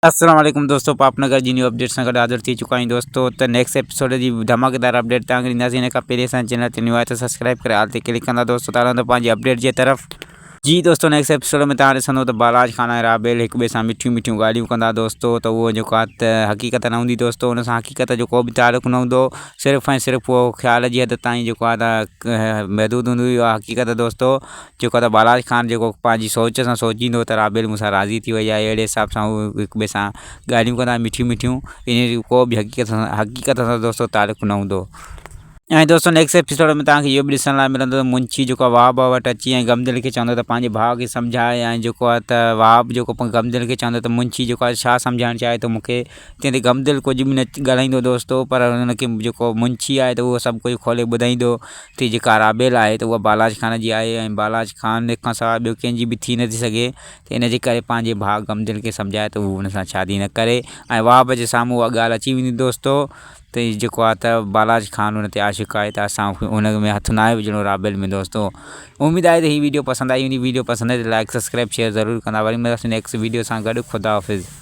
अस्सलाम वालेकुम दोस्तों, पापनगर जी न्यू अपडेट्स सां गॾु हाज़िर थी चुका आहियूं दोस्तों। त नेक्स्ट एपिसोड जी धमाकेदार अपडेट तव्हांखे ॾींदासीं। हिन खां पहिरीं असांजे चैनल ते न्यू आहे त सब्सक्राइब करे हाल ते क्लिक कंदा दोस्तों। त हलंदो पंहिंजी अपडेट जी तरफ़। जी दोस्तों, नेक्स्ट एपिसोड में तव्हां ॾिसंदो त बालाज खान ऐं राबेल हिक ॿिए सां मिठियूं मिठियूं ॻाल्हियूं कंदा दोस्तों। त उहो जेको आहे त हक़ीक़त न हूंदी दोस्तों, हुन सां हक़ीक़त जो को बि तालुक़ु न हूंदो। सिर्फ़ु ऐं सिर्फ़ु उहो ख़्याल जी हद ताईं जेको आहे त महदूद हूंदी हुई हक़ीक़त दोस्तों। जेको आहे त बालाज खान जेको पंहिंजी सोच सां सोचींदो त राबेल मूंसां राज़ी थी वई आहे, अहिड़े हिसाब सां उहो हिक ॿिए सां ॻाल्हियूं कंदा मिठियूं मिठियूं। इन को बि हक़ीक़त सां दोस्तों तालुक़ु न हूंदो। ऐं दोस्तों नेक्स्ट एपिसोड में तव्हांखे इहो बि ॾिसण लाइ मिलंदो त मुंशी जेको आहे वाह वटि अची ऐं गमदिल खे चवंदो त पंहिंजे भाउ खे सम्झाए। ऐं जेको आहे त वाह जेको गमदिल खे चवंदो त मुंशी जेको आहे छा सम्झाइणु चाहे थो मूंखे। तंहिं ते गमदिल कुझु बि न ॻाल्हाईंदो दोस्तों, पर हुनखे जेको मुंशी आहे त उहो सभु कुझु खोले ॿुधाईंदो। त जेका राबेल आहे त उहा बालाज खान जी आहे ऐं बालाज खान खां सवाइ ॿियो कंहिंजी बि थी नथी सघे। त इनजे करे पंहिंजे भाउ गमदिल खे सम्झाए त उहो हुन सां शादी न करे। ऐं वाह जे साम्हूं उहा ॻाल्हि अची वेंदी दोस्तों। त जेको आहे त बालाज खान हुन ते आशिक़ आहे त असां हुन में हथु न आहे विझणो राबेल में दोस्तों। उमेद आहे त हीअ वीडियो पसंदि आई हूंदी। वीडियो पसंदि आहे त लाइक सब्सक्राइब शेयर ज़रूरु कंदा। वरी मिलंदासीं नेक्स्ट वीडियो सां गॾु। ख़ुदा हाफ़िज़।